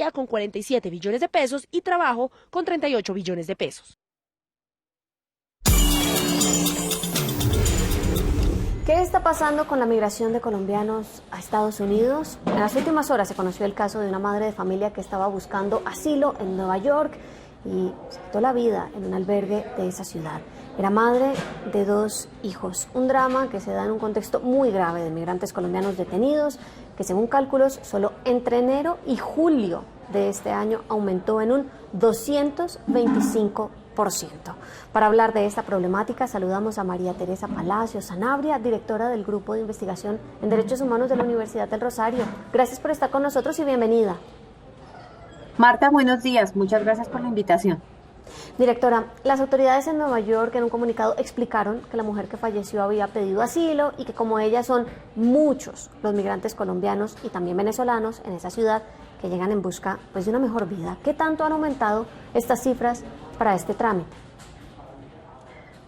energía con 47 billones de pesos y trabajo con 38 billones de pesos. ¿Qué está pasando con la migración de colombianos a Estados Unidos? En las últimas horas se conoció el caso de una madre de familia que estaba buscando asilo en Nueva York y se quitó la vida en un albergue de esa ciudad. Era madre de 2 hijos. Un drama que se da en un contexto muy grave de migrantes colombianos detenidos, que según cálculos solo entre enero y julio de este año aumentó en un 225%. Para hablar de esta problemática, saludamos a María Teresa Palacios Sanabria, directora del Grupo de Investigación en Derechos Humanos de la Universidad del Rosario. Gracias por estar con nosotros y bienvenida. Marta, buenos días. Muchas gracias por la invitación. Directora, las autoridades en Nueva York en un comunicado explicaron que la mujer que falleció había pedido asilo y que como ella son muchos los migrantes colombianos y también venezolanos en esa ciudad que llegan en busca pues, de una mejor vida. ¿Qué tanto han aumentado estas cifras para este trámite?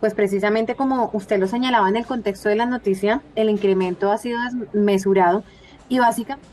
Pues precisamente como usted lo señalaba en el contexto de la noticia, el incremento ha sido desmesurado y básicamente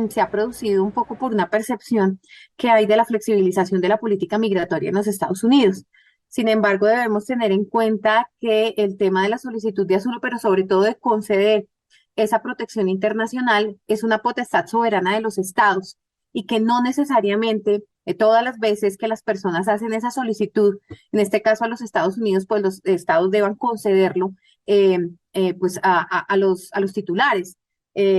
se ha producido un poco por una percepción que hay de la flexibilización de la política migratoria en los Estados Unidos. Sin embargo, debemos tener en cuenta que el tema de la solicitud de asilo, pero sobre todo de conceder esa protección internacional, es una potestad soberana de los estados y que no necesariamente todas las veces que las personas hacen esa solicitud, en este caso a los Estados Unidos, pues los estados deban concederlo eh, pues a los titulares.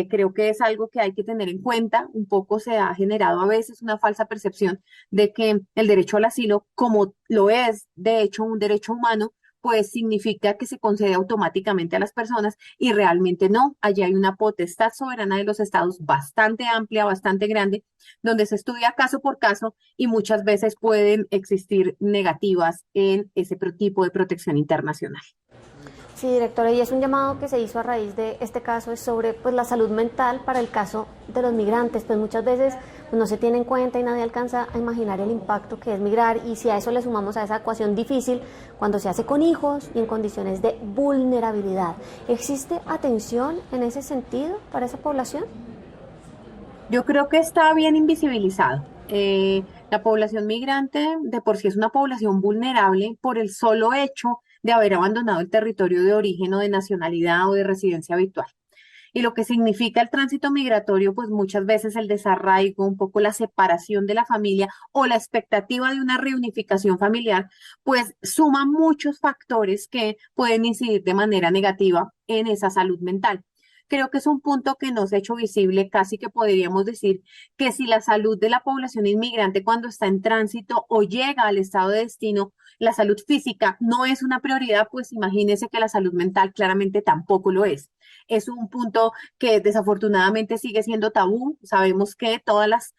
Creo que es algo que hay que tener en cuenta. Un poco se ha generado a veces una falsa percepción de que el derecho al asilo, como lo es de hecho un derecho humano, pues significa que se concede automáticamente a las personas y realmente no. Allí hay una potestad soberana de los estados bastante amplia, bastante grande, donde se estudia caso por caso y muchas veces pueden existir negativas en ese tipo de protección internacional. Sí, directora, y es un llamado que se hizo a raíz de este caso, es sobre pues, la salud mental para el caso de los migrantes, pues muchas veces pues, no se tiene en cuenta y nadie alcanza a imaginar el impacto que es migrar, y si a eso le sumamos a esa ecuación difícil, cuando se hace con hijos y en condiciones de vulnerabilidad, ¿existe atención en ese sentido para esa población? Yo creo que está bien invisibilizado. La población migrante de por sí es una población vulnerable por el solo hecho de haber abandonado el territorio de origen o de nacionalidad o de residencia habitual. Y lo que significa el tránsito migratorio, pues muchas veces el desarraigo, un poco la separación de la familia o la expectativa de una reunificación familiar, pues suma muchos factores que pueden incidir de manera negativa en esa salud mental. Creo que es un punto que no se ha hecho visible, casi que podríamos decir que si la salud de la población inmigrante cuando está en tránsito o llega al estado de destino, la salud física no es una prioridad, pues imagínese que la salud mental claramente tampoco lo es. Es un punto que desafortunadamente sigue siendo tabú. Sabemos que todas las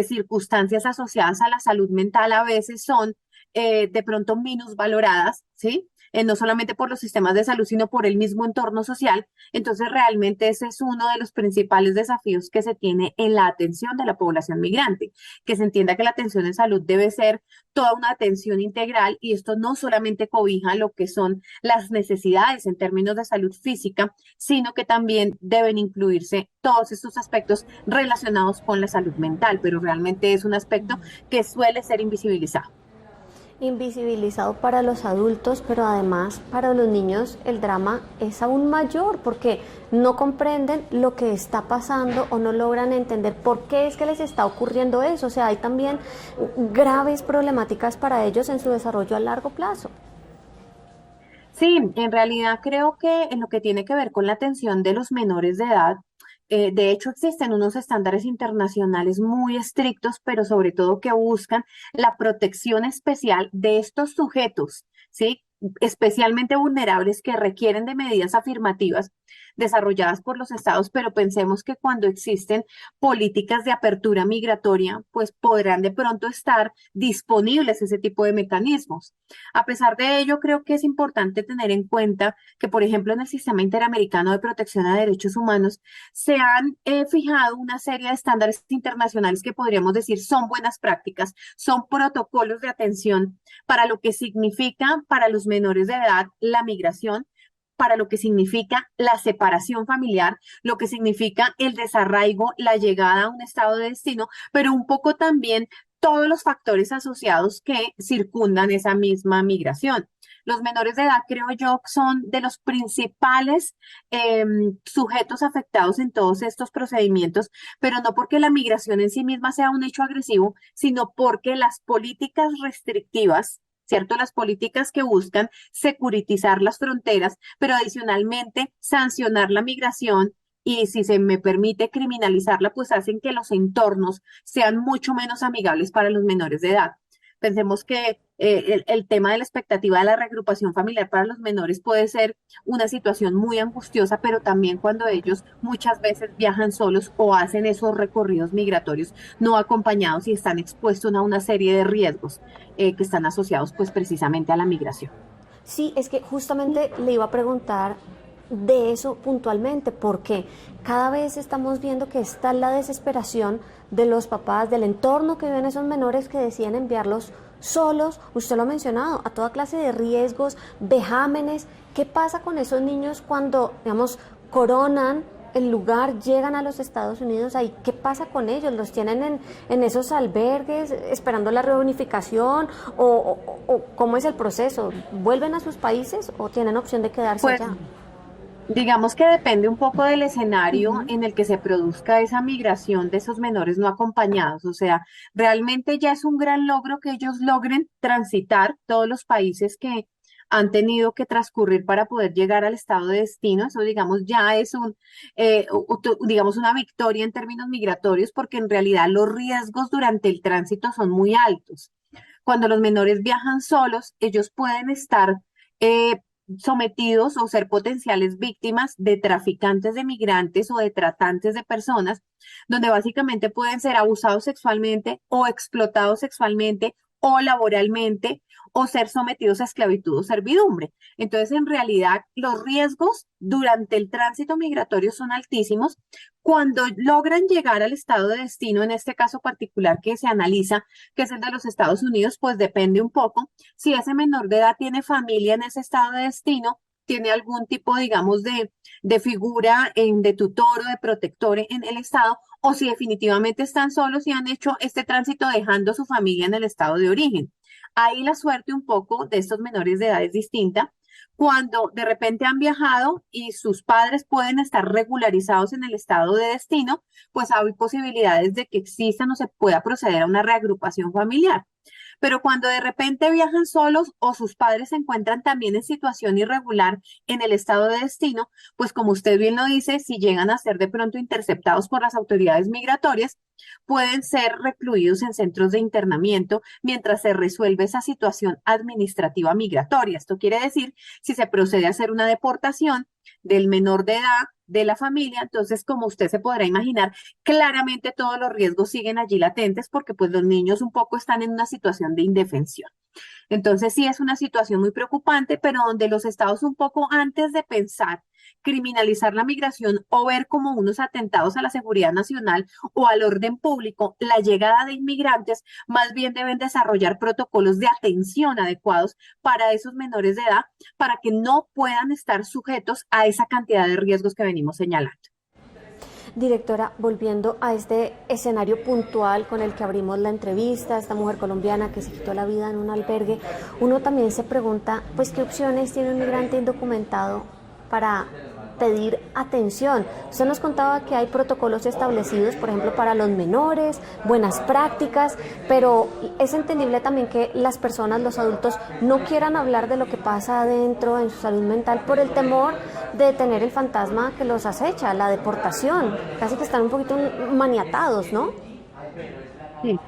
circunstancias asociadas a la salud mental a veces son de pronto minusvaloradas, ¿sí? No solamente por los sistemas de salud, sino por el mismo entorno social. Entonces, realmente ese es uno de los principales desafíos que se tiene en la atención de la población migrante, que se entienda que la atención en salud debe ser toda una atención integral y esto no solamente cobija lo que son las necesidades en términos de salud física, sino que también deben incluirse todos estos aspectos relacionados con la salud mental, pero realmente es un aspecto que suele ser invisibilizado. Invisibilizado para los adultos, pero además para los niños el drama es aún mayor porque no comprenden lo que está pasando o no logran entender por qué es que les está ocurriendo eso. O sea, hay también graves problemáticas para ellos en su desarrollo a largo plazo. Sí, en realidad creo que en lo que tiene que ver con la atención de los menores de edad, de hecho existen unos estándares internacionales muy estrictos, pero sobre todo que buscan la protección especial de estos sujetos, ¿sí? Especialmente vulnerables que requieren de medidas afirmativas desarrolladas por los estados, pero pensemos que cuando existen políticas de apertura migratoria, pues podrán de pronto estar disponibles ese tipo de mecanismos. A pesar de ello, creo que es importante tener en cuenta que, por ejemplo, en el Sistema Interamericano de Protección a Derechos Humanos se han fijado una serie de estándares internacionales que podríamos decir son buenas prácticas, son protocolos de atención para lo que significa para los menores de edad la migración, para lo que significa la separación familiar, lo que significa el desarraigo, la llegada a un estado de destino, pero un poco también todos los factores asociados que circundan esa misma migración. Los menores de edad, creo yo, son de los principales sujetos afectados en todos estos procedimientos, pero no porque la migración en sí misma sea un hecho agresivo, sino porque las políticas restrictivas, ¿cierto? Las políticas que buscan securitizar las fronteras, pero adicionalmente sancionar la migración y, si se me permite, criminalizarla, pues hacen que los entornos sean mucho menos amigables para los menores de edad. Pensemos que el tema de la expectativa de la reagrupación familiar para los menores puede ser una situación muy angustiosa, pero también cuando ellos muchas veces viajan solos o hacen esos recorridos migratorios no acompañados y están expuestos a una serie de riesgos que están asociados pues precisamente a la migración. Sí, es que justamente le iba a preguntar de eso puntualmente, porque cada vez estamos viendo que está la desesperación de los papás, del entorno que viven esos menores que deciden enviarlos solos, usted lo ha mencionado, a toda clase de riesgos, vejámenes. ¿Qué pasa con esos niños cuando, digamos, coronan el lugar, llegan a los Estados Unidos? Ahí, ¿qué pasa con ellos? ¿Los tienen en esos albergues esperando la reunificación? ¿O cómo es el proceso? ¿Vuelven a sus países o tienen opción de quedarse Pues allá? digamos que depende un poco del escenario Ujú. en el que se produzca esa migración de esos menores no acompañados. O sea, realmente ya es un gran logro que ellos logren transitar todos los países que han tenido que transcurrir para poder llegar al estado de destino. Eso, digamos, ya es digamos, una victoria en términos migratorios, porque en realidad los riesgos durante el tránsito son muy altos. Cuando los menores viajan solos, ellos pueden estar eh, sometidos o ser potenciales víctimas de traficantes de migrantes o de tratantes de personas, donde básicamente pueden ser abusados sexualmente o explotados sexualmente o laboralmente o ser sometidos a esclavitud o servidumbre. Entonces, en realidad, los riesgos durante el tránsito migratorio son altísimos. Cuando logran llegar al estado de destino, en este caso particular que se analiza, que es el de los Estados Unidos, pues depende un poco si ese menor de edad tiene familia en ese estado de destino, tiene algún tipo, digamos, de figura de tutor o de protector en el estado, o si definitivamente están solos y han hecho este tránsito dejando su familia en el estado de origen. Ahí la suerte un poco de estos menores de edad es distinta. Cuando de repente han viajado y sus padres pueden estar regularizados en el estado de destino, pues hay posibilidades de que existan o se pueda proceder a una reagrupación familiar. Pero cuando de repente viajan solos o sus padres se encuentran también en situación irregular en el estado de destino, pues como usted bien lo dice, si llegan a ser de pronto interceptados por las autoridades migratorias, pueden ser recluidos en centros de internamiento mientras se resuelve esa situación administrativa migratoria. Esto quiere decir, si se procede a hacer una deportación del menor de edad, de la familia, entonces, como usted se podrá imaginar, claramente todos los riesgos siguen allí latentes porque pues los niños un poco están en una situación de indefensión. Entonces sí es una situación muy preocupante, pero donde los estados un poco antes de pensar criminalizar la migración o ver como unos atentados a la seguridad nacional o al orden público la llegada de inmigrantes, más bien deben desarrollar protocolos de atención adecuados para esos menores de edad, para que no puedan estar sujetos a esa cantidad de riesgos que venimos señalando. Directora, volviendo a este escenario puntual con el que abrimos la entrevista, esta mujer colombiana que se quitó la vida en un albergue, uno también se pregunta, pues, ¿qué opciones tiene un migrante indocumentado para pedir atención? Usted nos contaba que hay protocolos establecidos, por ejemplo, para los menores, buenas prácticas, pero es entendible también que las personas, los adultos, no quieran hablar de lo que pasa adentro en su salud mental por el temor de tener el fantasma que los acecha, la deportación. Casi que están un poquito maniatados, ¿no? Sí.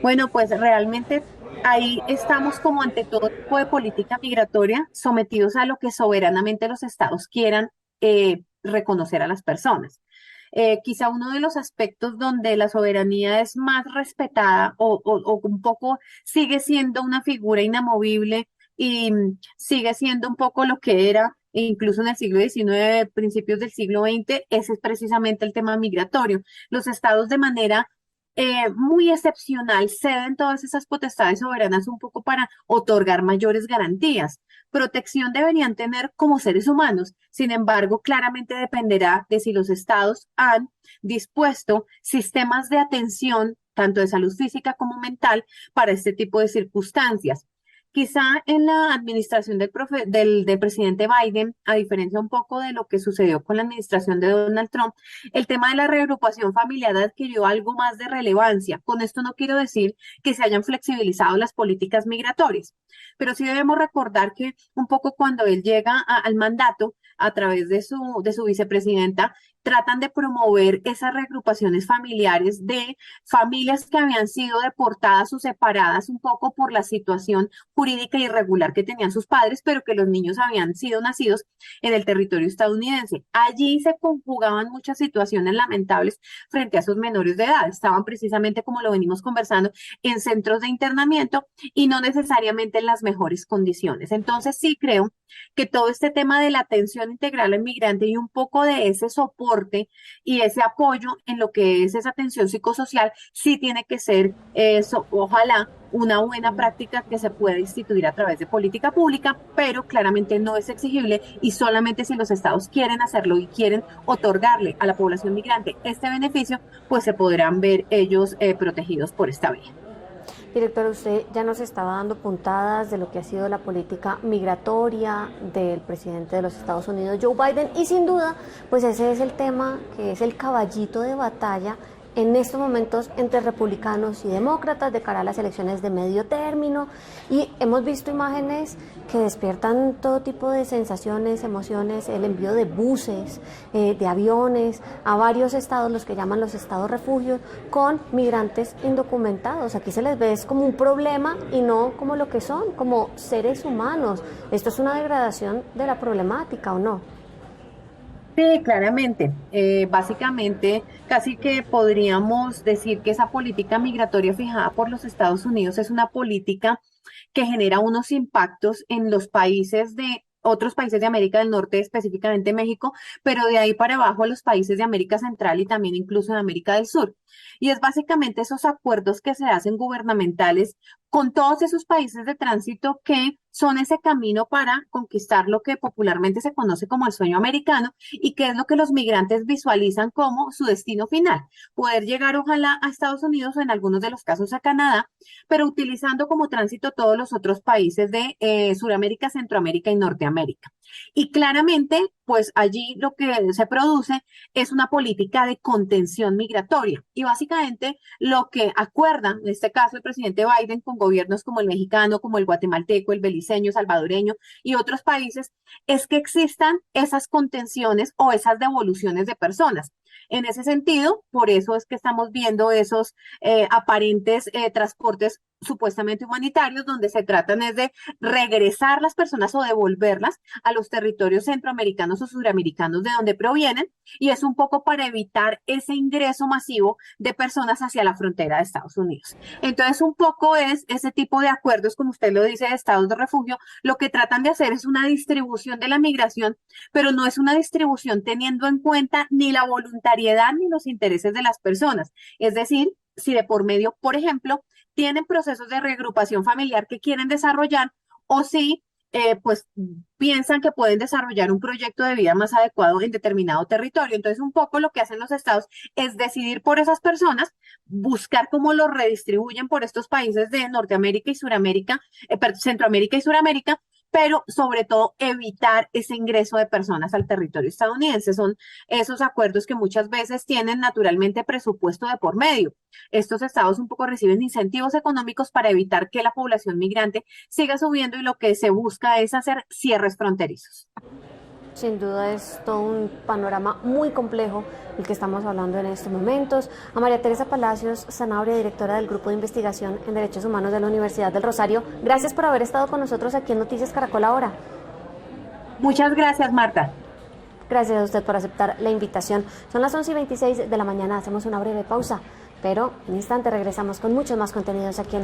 Bueno, pues realmente ahí estamos como ante todo tipo de política migratoria sometidos a lo que soberanamente los estados quieran reconocer a las personas. Quizá uno de los aspectos donde la soberanía es más respetada o un poco sigue siendo una figura inamovible y sigue siendo un poco lo que era incluso en el siglo XIX, principios del siglo XX, ese es precisamente el tema migratorio. Los estados de manera muy excepcional, ceden todas esas potestades soberanas un poco para otorgar mayores garantías. Protección deberían tener como seres humanos, sin embargo, claramente dependerá de si los estados han dispuesto sistemas de atención, tanto de salud física como mental, para este tipo de circunstancias. Quizá en la administración del presidente Biden, a diferencia un poco de lo que sucedió con la administración de Donald Trump, el tema de la reagrupación familiar adquirió algo más de relevancia. Con esto no quiero decir que se hayan flexibilizado las políticas migratorias, pero sí debemos recordar que un poco cuando él llega al mandato, a través de su vicepresidenta, tratan de promover esas reagrupaciones familiares de familias que habían sido deportadas o separadas un poco por la situación jurídica irregular que tenían sus padres, pero que los niños habían sido nacidos en el territorio estadounidense. Allí se conjugaban muchas situaciones lamentables frente a esos menores de edad. Estaban precisamente, como lo venimos conversando, en centros de internamiento y no necesariamente en las mejores condiciones. Entonces sí creo que todo este tema de la atención integral al migrante y un poco de ese soporte y ese apoyo en lo que es esa atención psicosocial sí tiene que ser eso, ojalá una buena práctica que se pueda instituir a través de política pública, pero claramente no es exigible y solamente si los estados quieren hacerlo y quieren otorgarle a la población migrante este beneficio, pues se podrán ver ellos protegidos por esta vía. Director, usted ya nos estaba dando puntadas de lo que ha sido la política migratoria del presidente de los Estados Unidos, Joe Biden, y sin duda, pues ese es el tema que es el caballito de batalla en estos momentos entre republicanos y demócratas de cara a las elecciones de medio término, y hemos visto imágenes que despiertan todo tipo de sensaciones, emociones, el envío de buses, de aviones a varios estados, los que llaman los estados refugios, con migrantes indocumentados. Aquí se les ve es como un problema y no como lo que son, como seres humanos. Esto es una degradación de la problemática, ¿o no? Sí, claramente. Básicamente, casi que podríamos decir que esa política migratoria fijada por los Estados Unidos es una política que genera unos impactos en los países de otros países de América del Norte, específicamente México, pero de ahí para abajo los países de América Central y también incluso de América del Sur. Y es básicamente esos acuerdos que se hacen gubernamentales con todos esos países de tránsito que son ese camino para conquistar lo que popularmente se conoce como el sueño americano y que es lo que los migrantes visualizan como su destino final, poder llegar ojalá a Estados Unidos o en algunos de los casos a Canadá, pero utilizando como tránsito todos los otros países de Sudamérica, Centroamérica y Norteamérica. Y claramente, pues allí lo que se produce es una política de contención migratoria. Y básicamente lo que acuerda, en este caso el presidente Biden, con gobiernos como el mexicano, como el guatemalteco, el beliceño, salvadoreño y otros países, es que existan esas contenciones o esas devoluciones de personas. En ese sentido, por eso es que estamos viendo esos aparentes transportes supuestamente humanitarios, donde se tratan es de regresar las personas o devolverlas a los territorios centroamericanos o suramericanos de donde provienen, y es un poco para evitar ese ingreso masivo de personas hacia la frontera de Estados Unidos. Entonces, un poco es ese tipo de acuerdos, como usted lo dice, de estados de refugio, lo que tratan de hacer es una distribución de la migración, pero no es una distribución teniendo en cuenta ni la voluntariedad ni los intereses de las personas. Es decir, si de por medio, por ejemplo, tienen procesos de reagrupación familiar que quieren desarrollar o si pues piensan que pueden desarrollar un proyecto de vida más adecuado en determinado territorio. Entonces, un poco lo que hacen los estados es decidir por esas personas, buscar cómo los redistribuyen por estos países de Norteamérica y Suramérica, Centroamérica y Suramérica, pero sobre todo evitar ese ingreso de personas al territorio estadounidense. Son esos acuerdos que muchas veces tienen naturalmente presupuesto de por medio. Estos estados un poco reciben incentivos económicos para evitar que la población migrante siga subiendo y lo que se busca es hacer cierres fronterizos. Sin duda es todo un panorama muy complejo el que estamos hablando en estos momentos. A María Teresa Palacios Zanabria, directora del Grupo de Investigación en Derechos Humanos de la Universidad del Rosario, gracias por haber estado con nosotros aquí en Noticias Caracol Ahora. Muchas gracias, Marta. Gracias a usted por aceptar la invitación. Son las 11:26 de la mañana, hacemos una breve pausa, pero en un instante regresamos con muchos más contenidos aquí en Noticias.